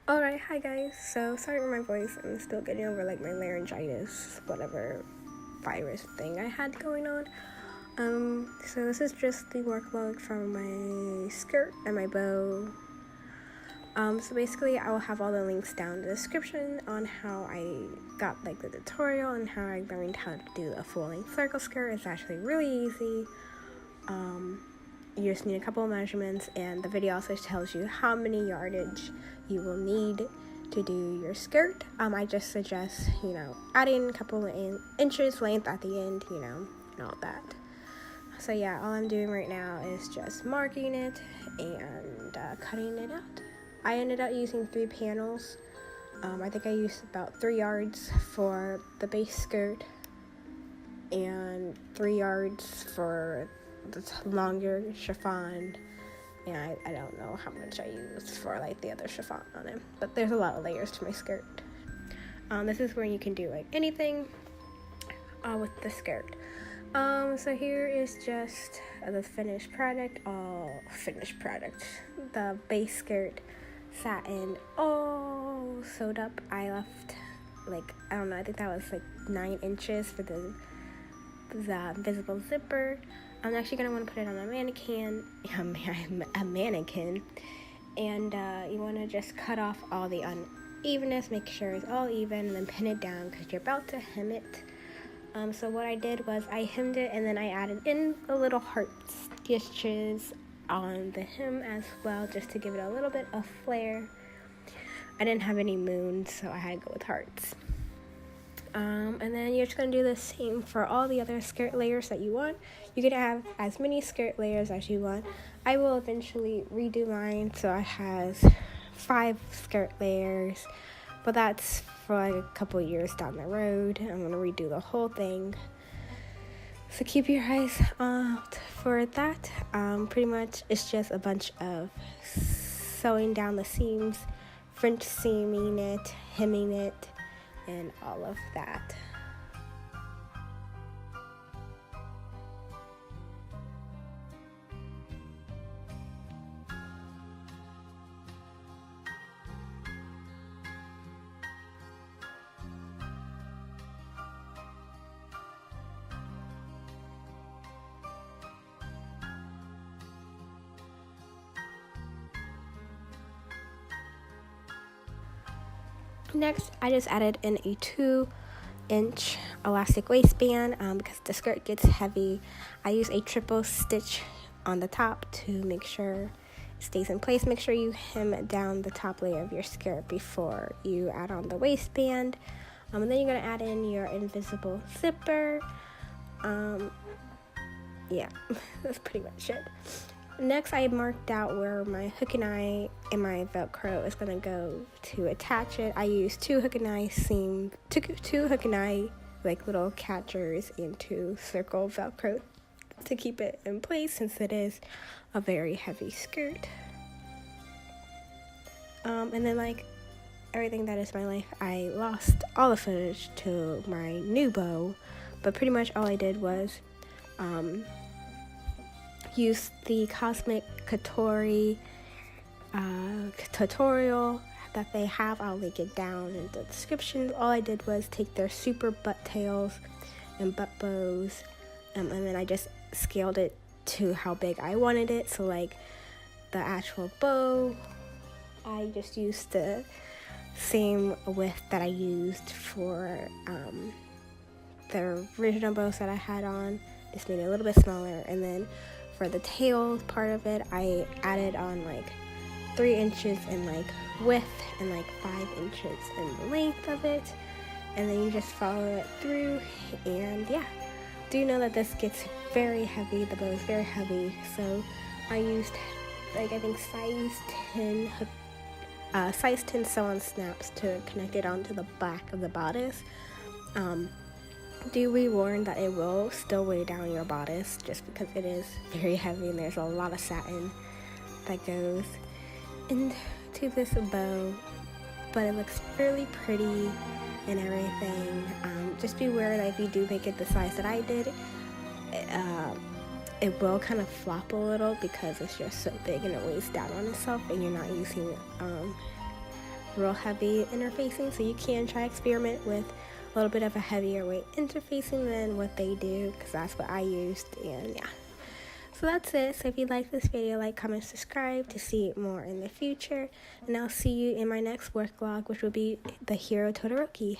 Alright, hi guys. So sorry for my voice. I'm still getting over like my laryngitis, whatever virus thing I had going on. So this is just the work log from my skirt and my bow. So basically I will have all the links down in the description on how I got like the tutorial and how I learned how to do a full length circle skirt. It's actually really easy. You just need a couple of measurements, and the video also tells you how many yardage you will need to do your skirt. I just suggest, adding a couple of inches length at the end, and all that. So yeah, all I'm doing right now is just marking it and cutting it out. I ended up using 3 panels. I think I used about 3 yards for the base skirt and 3 yards for the longer chiffon, and I don't know how much I used for like the other chiffon on it, but there's a lot of layers to my skirt. This is where you can do like anything with the skirt. So here is just the finished product, the base skirt, satin, all sewed up. I left I think that was like 9 inches for the visible zipper. I'm actually going to want to put it on a mannequin, and you want to just cut off all the unevenness, make sure it's all even, and then pin it down because you're about to hem it. So what I did was I hemmed it, and then I added in the little heart stitches on the hem as well, just to give it a little bit of flair. I didn't have any moons, so I had to go with hearts. And then you're just going to do the same for all the other skirt layers that you want. You can have as many skirt layers as you want. I will eventually redo mine, so it has 5 skirt layers, but that's for like a couple years down the road. I'm going to redo the whole thing, so keep your eyes out for that. Pretty much it's just a bunch of sewing down the seams, French seaming it, hemming it, and all of that. Next, I just added in a 2-inch elastic waistband because the skirt gets heavy. I use a triple stitch on the top to make sure it stays in place. Make sure you hem down the top layer of your skirt before you add on the waistband. And then you're going to add in your invisible zipper. Yeah, that's pretty much it. Next, I marked out where my hook and eye and my Velcro is going to go to attach it. I used 2 hook and eye like little catchers into circle Velcro to keep it in place, since it is a very heavy skirt. And then like everything that is my life, I lost all the footage to my new bow, but pretty much all I did was use the Cosmic Katori tutorial that they have. I'll link it down in the description. All I did was take their super butt tails and butt bows, and then I just scaled it to how big I wanted it. So like the actual bow, I just used the same width that I used for the original bows that I had on, just made it a little bit smaller. And then for the tail part of it, I added on like 3 inches in like width and like 5 inches in the length of it, and then you just follow it through. And yeah, do know that this gets very heavy. The bow is very heavy, so I used I think size 10 sew-on snaps to connect it onto the back of the bodice. Do be warned that it will still weigh down your bodice, just because it is very heavy and there's a lot of satin that goes into this bow, but it looks really pretty and everything. Just be aware that if you do make it the size that I did, it will kind of flop a little because it's just so big and it weighs down on itself, and you're not using real heavy interfacing, so you can try experiment with a little bit of a heavier weight interfacing than what they do, because that's what I used. And yeah, so that's it. So if you like this video, like, comment, subscribe to see more in the future, and I'll see you in my next work log, which will be the hero Todoroki.